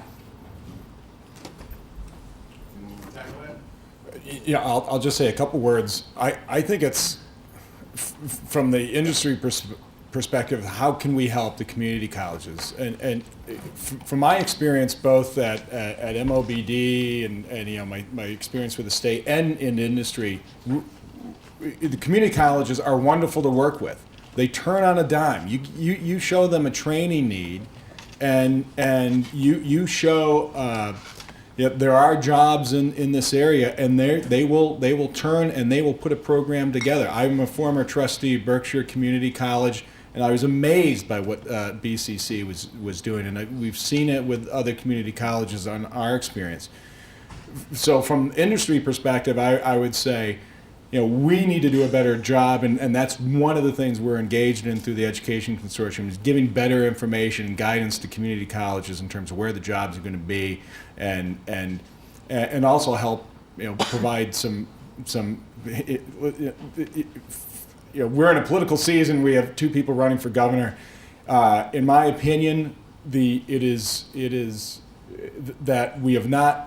S6: asking.
S4: Yeah, I'll just say a couple words. I think it's from the industry perspective, how can we help the community colleges? And from my experience, both at MOBD and you know my experience with the state and in industry, the community colleges are wonderful to work with. They turn on a dime. You show them a training need, and you show. There are jobs in this area, and they will turn and they will put a program together. I'm a former trustee of Berkshire Community College, and I was amazed by what BCC was doing, and we've seen it with other community colleges on our experience. So from industry perspective, I would say, we need to do a better job, and that's one of the things we're engaged in through the Education Consortium, is giving better information and guidance to community colleges in terms of where the jobs are going to be, and also help provide some we're in a political season. We have two people running for governor. In my opinion, it is that we have not.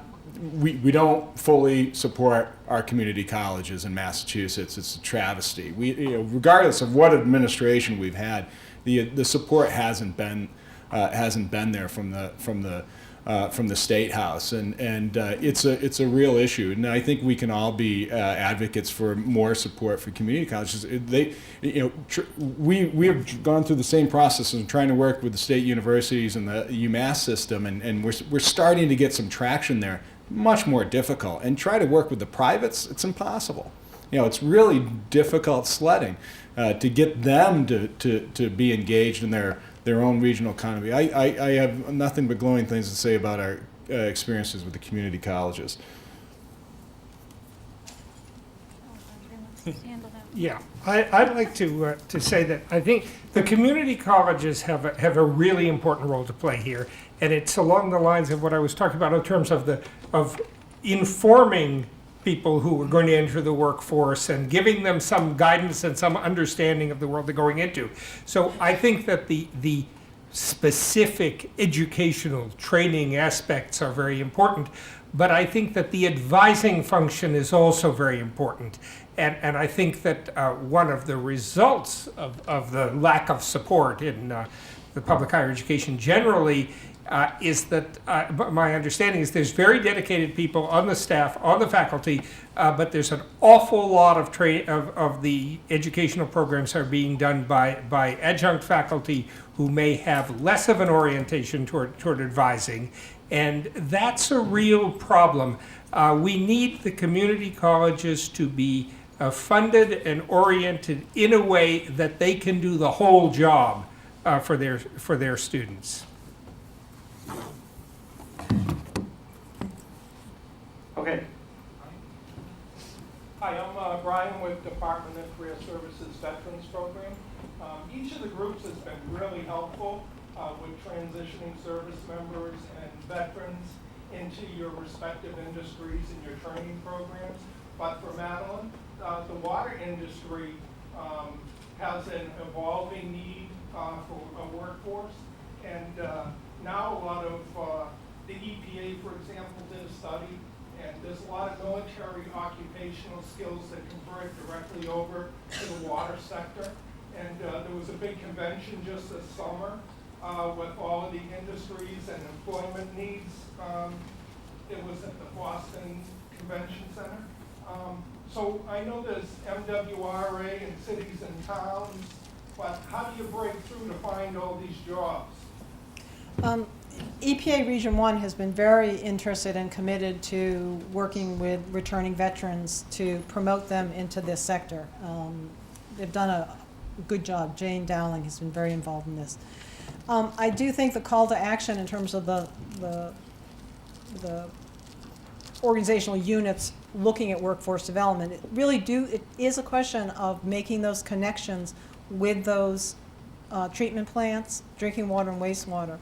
S4: We don't fully support our community colleges in Massachusetts. It's a travesty. Regardless of what administration we've had, the support hasn't been there from the State House, and it's a real issue. And I think we can all be advocates for more support for community colleges. We have gone through the same process of trying to work with the state universities and the UMass system, and we're starting to get some traction there. Much more difficult, and try to work with the privates. It's impossible. It's really difficult sledding to get them to be engaged in their own regional economy. I have nothing but glowing things to say about our experiences with the community colleges.
S1: Yeah, I'd like to say that I think the community colleges have a really important role to play here, and it's along the lines of what I was talking about in terms of informing people who are going to enter the workforce and giving them some guidance and some understanding of the world they're going into. So I think that the specific educational training aspects are very important, but I think that the advising function is also very important. And I think that one of the results of the lack of support in the public higher education generally is that my understanding is there's very dedicated people on the staff, on the faculty, but there's an awful lot of the educational programs are being done by adjunct faculty who may have less of an orientation toward advising, and that's a real problem. We need the community colleges to be funded and oriented in a way that they can do the whole job for their students.
S6: Okay.
S1: Hi, I'm Brian with Department of Career Services Veterans Program. Each of the groups has been really helpful with transitioning service members and veterans. into your respective industries and your training programs. But for Madeline, the water industry has an evolving need for a workforce. And now a lot of the EPA, for example, did a study, and there's a lot of military occupational skills that convert directly over to the water sector. And there was a big convention just this summer with all of the industries and employment needs. It was at the Boston Convention Center. So I know there's MWRA in cities and towns, but how do you break through to find all these jobs?
S5: EPA Region 1 has been very interested and committed to working with returning veterans to promote them into this sector. They've done a good job. Jane Dowling has been very involved in this. I do think the call to action in terms of the organizational units looking at workforce development, it is a question of making those connections with those treatment plants, drinking water and wastewater.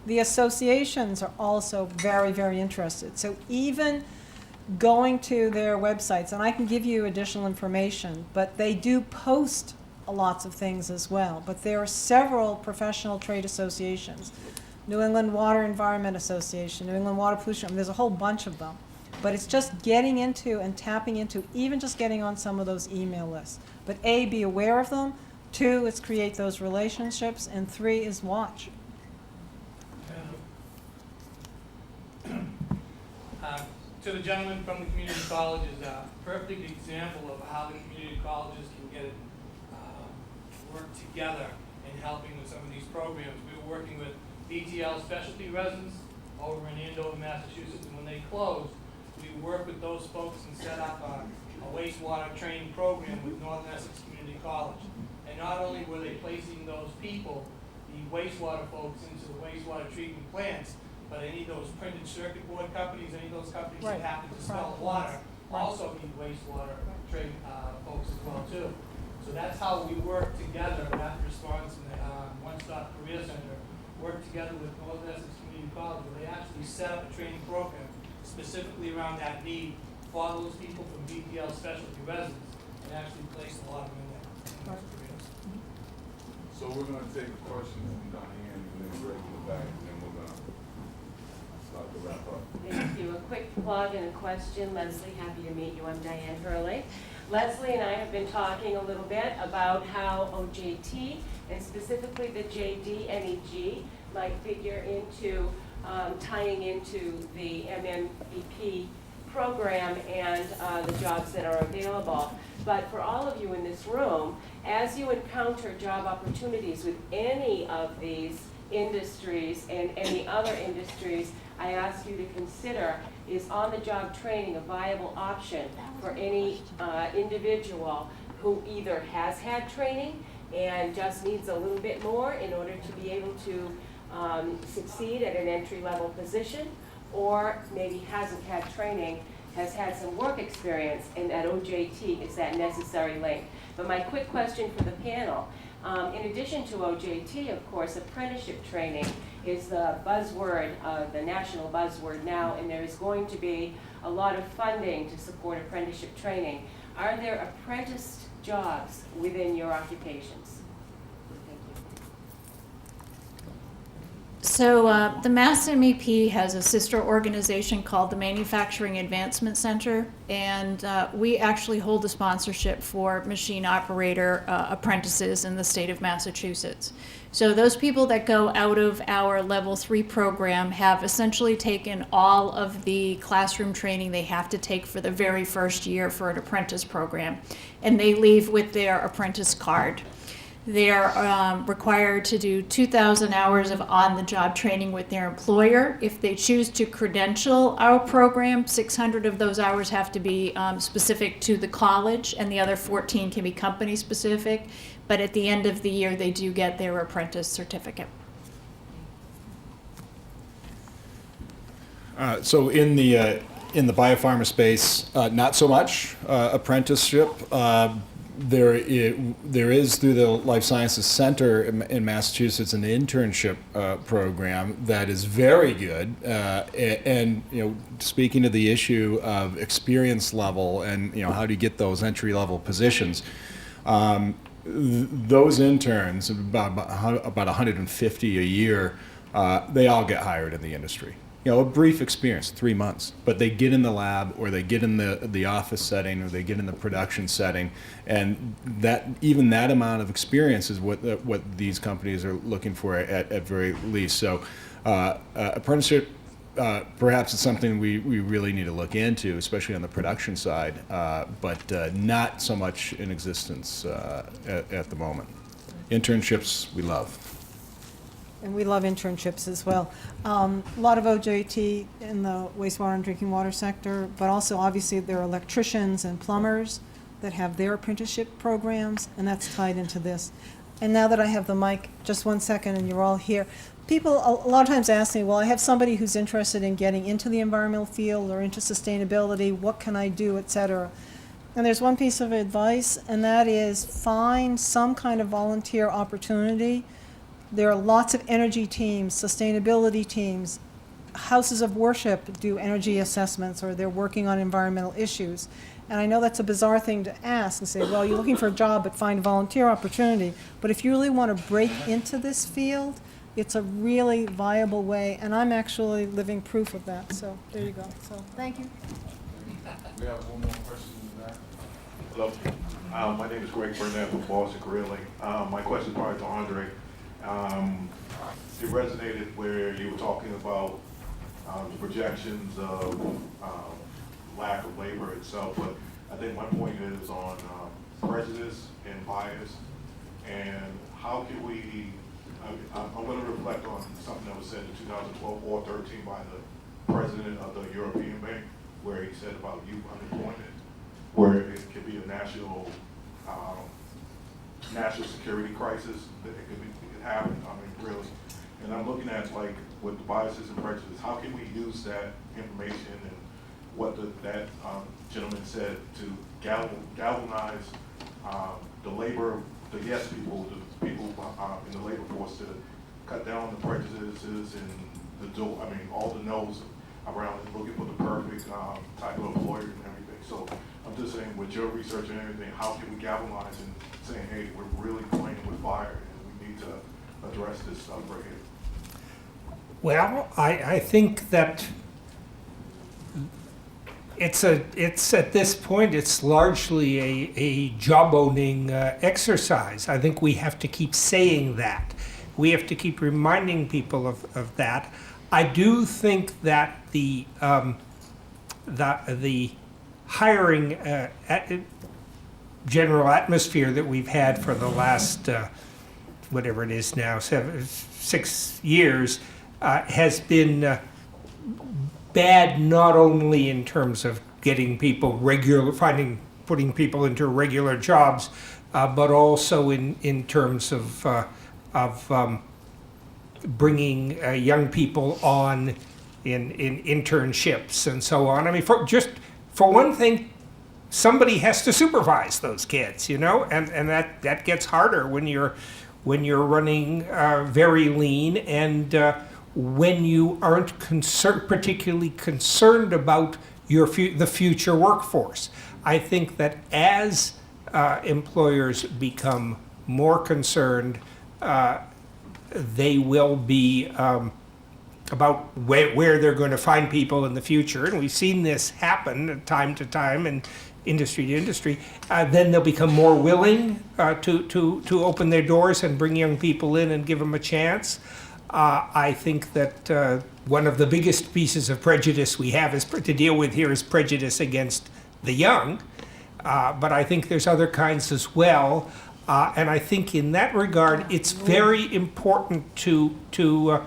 S5: The associations are also very, very interested. So even going to their websites, and I can give you additional information, but they do post lots of things as well. But there are several professional trade associations, New England Water Environment Association, New England Water Pollution, there's a whole bunch of them. But it's just getting into and tapping into, even just getting on some of those email lists. But A, be aware of them. 2, is create those relationships. And 3 is watch.
S7: To the gentleman from the community college is a perfect example of how the community colleges can get work together in helping with some of these programs. We were working with BTL specialty residents over in Andover, Massachusetts, and when they closed, we worked with those folks and set up a wastewater training program with Northern Essex Community College. And not only were they placing those people, the wastewater folks, into the wastewater treatment plants, but any of those printed circuit board companies, any of those companies that happen to sell water, also need wastewater trade folks as well too. So that's how we work together. Rapid Response and the One Stop Career Center work together with Northern Essex Community College, where they actually set up a training program specifically around that need for those people from BPL specialty residents, and actually place a lot of them in those careers.
S3: So we're gonna take a question from Diane and then Greg in the back, and then we're gonna start to wrap up.
S8: Thank you. A quick plug and a question. Leslie, happy to meet you. I'm Diane Hurley. Leslie and I have been talking a little bit about how OJT and specifically the JDNEG might figure into tying into the MMEP program and the jobs that are available. But for all of you in this room, as you encounter job opportunities with any of these industries and any other industries, I ask you to consider, is on-the-job training a viable option for any individual who either has had training and just needs a little bit more in order to be able to succeed at an entry-level position, or maybe hasn't had training, has had some work experience, and that OJT is that necessary link. But my quick question for the panel, in addition to OJT, of course, apprenticeship training is the buzzword, the national buzzword now, and there is going to be a lot of funding to support apprenticeship training. Are there apprenticed jobs within your occupations? Thank you.
S2: So the Mass MEP has a sister organization called the Manufacturing Advancement Center, and we actually hold a sponsorship for machine operator apprentices in the state of Massachusetts. So those people that go out of our level 3 program have essentially taken all of the classroom training they have to take for the very first year for an apprentice program, and they leave with their apprentice card. They're required to do 2,000 hours of on-the-job training with their employer. If they choose to credential our program, 600 of those hours have to be specific to the college, and the other 14 can be company-specific. But at the end of the year, they do get their apprentice certificate.
S4: So in the biopharma space, not so much apprenticeship. there is through the Life Sciences Center in Massachusetts an internship program that is very good. And speaking to the issue of experience level and how do you get those entry level positions, those interns, about 150 a year, they all get hired in the industry. A brief experience, 3 months, but they get in the lab or they get in the office setting or they get in the production setting, and even that amount of experience is what these companies are looking for at very least. So apprenticeship perhaps it's something we really need to look into, especially on the production side, but not so much in existence at the moment. Internships we love.
S5: And we love internships as well. A lot of OJT in the wastewater and drinking water sector, but also obviously there are electricians and plumbers that have their apprenticeship programs, and that's tied into this. And now that I have the mic, just 1 second, and you're all here, people a lot of times ask me, well, I have somebody who's interested in getting into the environmental field or into sustainability, what can I do, et cetera. And there's one piece of advice, and that is find some kind of volunteer opportunity. There are lots of energy teams, sustainability teams, houses of worship do energy assessments, or they're working on environmental issues. And I know that's a bizarre thing to ask and say, well, you're looking for a job, but find a volunteer opportunity. But if you really want to break into this field, it's a really viable way, and I'm actually living proof of that. So there you go. So thank you.
S3: We have one more question in the back.
S9: Hello, my name is Greg Burnett with Boston Grilling. My question is probably to Andre. It resonated where you were talking about the projections of lack of labor itself, but I think my point is on prejudice and bias, and how can we, I'm going to reflect on something that was said in 2012 or 13 by the president of the European Bank, where he said about youth unemployment, where it could be a national security crisis, that it could happen, I mean, really. And I'm looking at, like, with the biases and prejudice, how can we use that information and what that gentleman said to galvanize the labor, the yes people, the people in the labor force to cut down the prejudices and all the no's around looking for the perfect type of employer and everything. So I'm just saying, with your research and everything, how can we galvanize and saying, hey, we're really playing with fire and we need to address this stuff right here?
S1: Well, I think that it's at this point, it's largely a job owning exercise. I think we have to keep saying that. We have to keep reminding people of that. I do think that the hiring general atmosphere that we've had for the last whatever it is now, 6 years, has been bad, not only in terms of getting people putting people into regular jobs, but also in terms of bringing young people on in internships and so on. I mean, for one thing, somebody has to supervise those kids, and that gets harder when you're running very lean and when you aren't particularly concerned about the future workforce. I think that as employers become more concerned, they will be about where they're going to find people in the future, and we've seen this happen time to time and industry to industry. Then they'll become more willing to open their doors and bring young people in and give them a chance. I think that one of the biggest pieces of prejudice we have to deal with here is prejudice against the young, but I think there's other kinds as well. And I think in that regard, it's very important to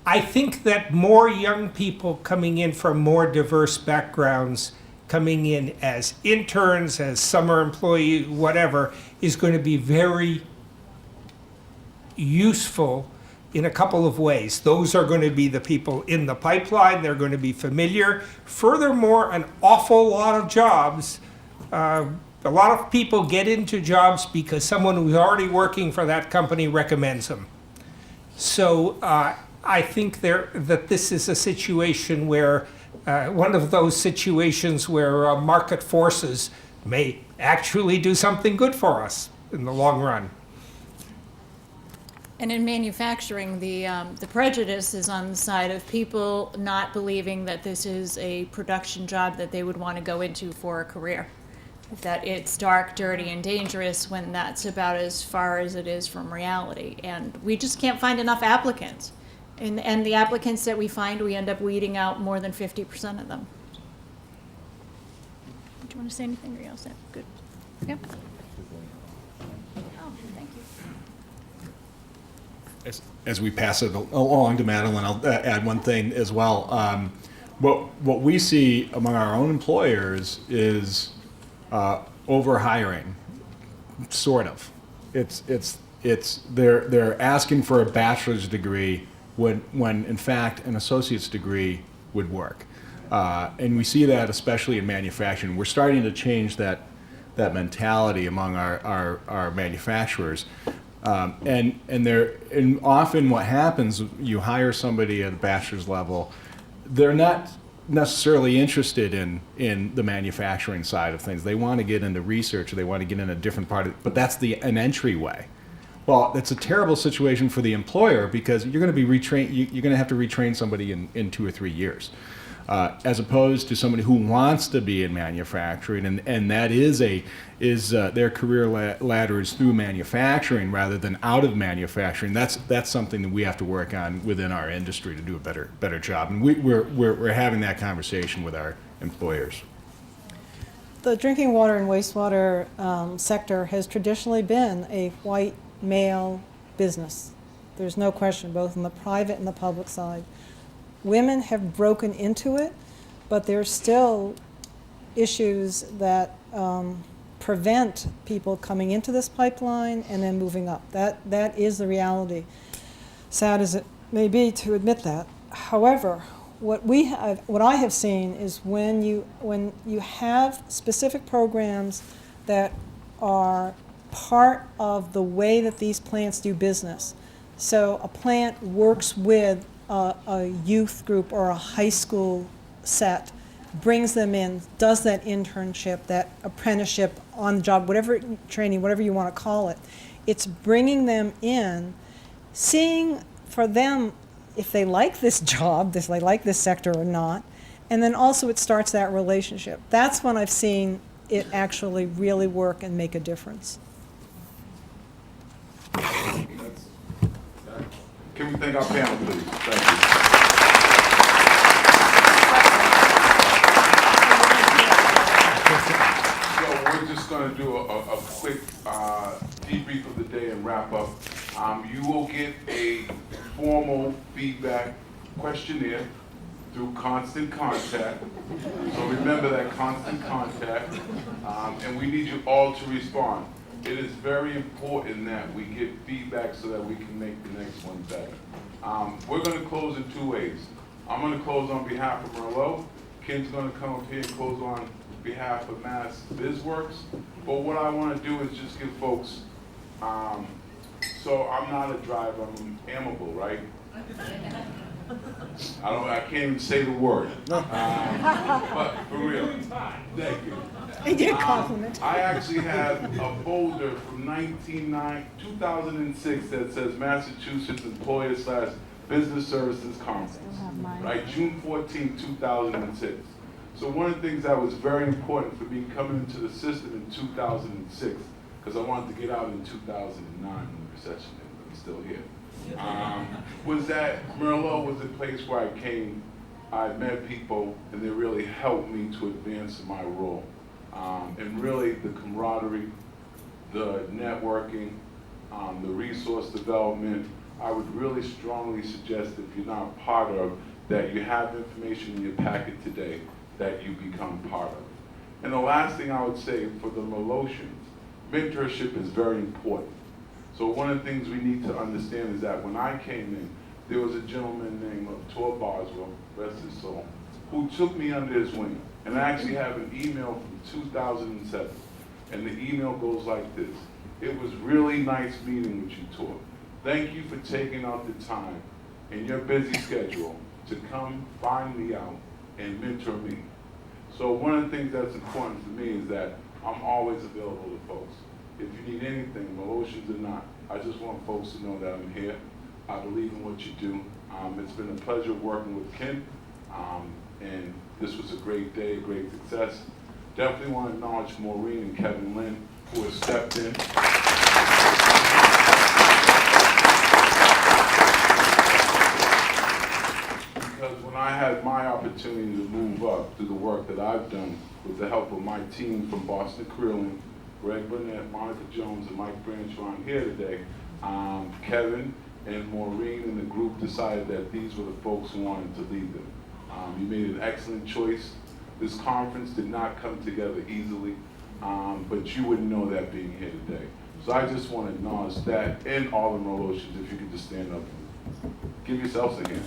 S1: I think that more young people coming in from more diverse backgrounds, coming in as interns, as summer employees, whatever, is going to be very useful in a couple of ways. Those are going to be the people in the pipeline. They're going to be familiar. Furthermore, an awful lot of jobs A lot of people get into jobs because someone who's already working for that company recommends them. So I think that this is a situation where, one of those situations where market forces may actually do something good for us in the long run.
S2: And in manufacturing, the prejudice is on the side of people not believing that this is a production job that they would want to go into for a career. That it's dark, dirty, and dangerous when that's about as far as it is from reality. And we just can't find enough applicants. And the applicants that we find, we end up weeding out more than 50% of them. Do you want to say anything, or are you all set? Good. Yeah. Oh, thank you.
S4: As we pass it along to Madeline, I'll add one thing as well. What we see among our own employers is overhiring, sort of. They're asking for a bachelor's degree when in fact an associate's degree would work, and we see that especially in manufacturing. We're starting to change that mentality among our manufacturers, and often what happens, you hire somebody at a bachelor's level, they're not necessarily interested in the manufacturing side of things. They want to get into research, or they want to get in a different part of, but that's an entryway. Well, it's a terrible situation for the employer, because you're going to be retrained. You're going to have to retrain somebody in 2 or 3 years, as opposed to somebody who wants to be in manufacturing, and that is their career ladder is through manufacturing rather than out of manufacturing. That's something that we have to work on within our industry to do a better job, and we're having that conversation with our employers.
S5: The drinking water and wastewater sector has traditionally been a white male business. There's no question, both in the private and the public side. Women have broken into it, but there's still issues that prevent people coming into this pipeline and then moving up. That is the reality, sad as it may be to admit that. However, what I have seen is when you have specific programs that are part of the way that these plants do business. So a plant works with a youth group or a high school set, brings them in, does that internship, that apprenticeship, on the job, whatever training, whatever you want to call it. It's bringing them in, seeing for them if they like this job, if they like this sector or not, and then also it starts that relationship. That's when I've seen it actually really work and make a difference.
S3: Can we thank our panel, please? Thank you. So we're just going to do a quick debrief of the day and wrap up. You will get a formal feedback questionnaire through Constant Contact. So remember that, Constant Contact. And we need you all to respond. It is very important that we get feedback so that we can make the next one better. We're going to close in 2 ways. I'm going to close on behalf of Merlot. Ken's going to come up here and close on behalf of Mass Biz Works. But what I want to do is just give folks, so I'm not a driver, I'm amiable, right? I can't even say the word. But for real, thank you.
S5: I did compliment.
S3: I actually have a folder from 2006 that says Massachusetts Employer/Business Services Conference, right? June 14, 2006. So one of the things that was very important for me coming into the system in 2006, because I wanted to get out in 2009 when the recession hit, but I'm still here, was that Merlot was a place where I came, I met people, and they really helped me to advance in my role. And really the camaraderie, the networking, the resource development, I would really strongly suggest, if you're not part of, that you have information in your packet today that you become part of. And the last thing I would say for the Merlotians, mentorship is very important. So one of the things we need to understand is that when I came in, there was a gentleman named Tor Boswell, rest his soul, who took me under his wing. And I actually have an email from 2007. And the email goes like this. It was really nice meeting with you, Tor. Thank you for taking out the time in your busy schedule to come find me out and mentor me. So one of the things that's important to me is that I'm always available to folks. If you need anything, Molotions or not, I just want folks to know that I'm here. I believe in what you do. It's been a pleasure working with Ken, and this was a great day, a great success. Definitely want to acknowledge Maureen and Kevin Lynn, who have stepped in. Because when I had my opportunity to move up through the work that I've done with the help of my team from Boston Creeling, Greg Burnett, Monica Jones, and Mike Branch are on here today, Kevin and Maureen and the group decided that these were the folks who wanted to lead them. You made an excellent choice. This conference did not come together easily, but you wouldn't know that being here today. So I just want to acknowledge that and all the Molotions, if you could just stand up and give yourselves a hand.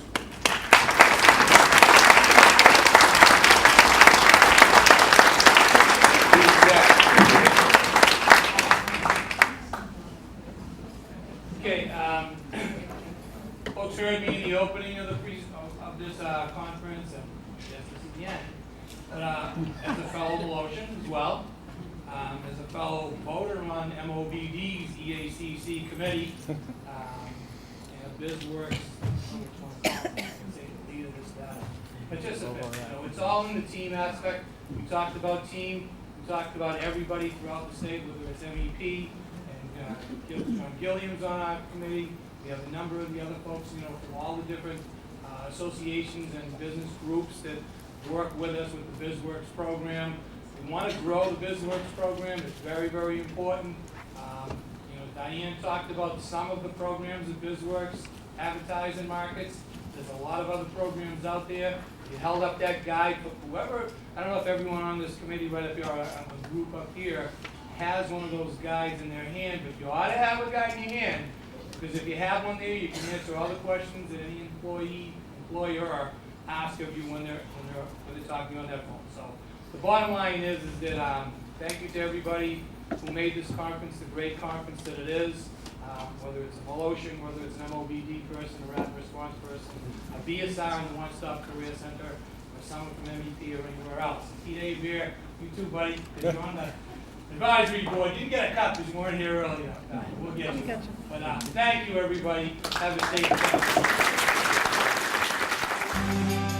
S7: Okay, folks heard me in the opening of this conference, and yes, this is the end. But as a fellow Molotian as well, as a fellow voter on MOBD's EACC committee, and Biz Works, I can say the lead of this participant. It's all in the team aspect. We talked about team. We talked about everybody throughout the state, whether it's MEP, and John Gilliam's on our committee. We have a number of the other folks, from all the different associations and business groups that work with us with the Biz Works program. We want to grow the Biz Works program. It's very, very important. Diane talked about some of the programs at Biz Works, advertising markets. There's a lot of other programs out there. You held up that guide, but whoever, I don't know if everyone on this committee right up here, or the group up here, has one of those guides in their hand, but you ought to have a guide in your hand, because if you have one there, you can answer all the questions that any employer ask of you when they're talking on their phone. So the bottom line is that thank you to everybody who made this conference the great conference that it is, whether it's a Molotion, whether it's an MOBD person, a rapid response person, a BSR in the One Stop Career Center, or someone from MEP or anywhere else. T. Beer, you too, buddy, because you're on the advisory board. You didn't get a cup because you weren't here earlier. We'll get you. But thank you, everybody. Have a safe day.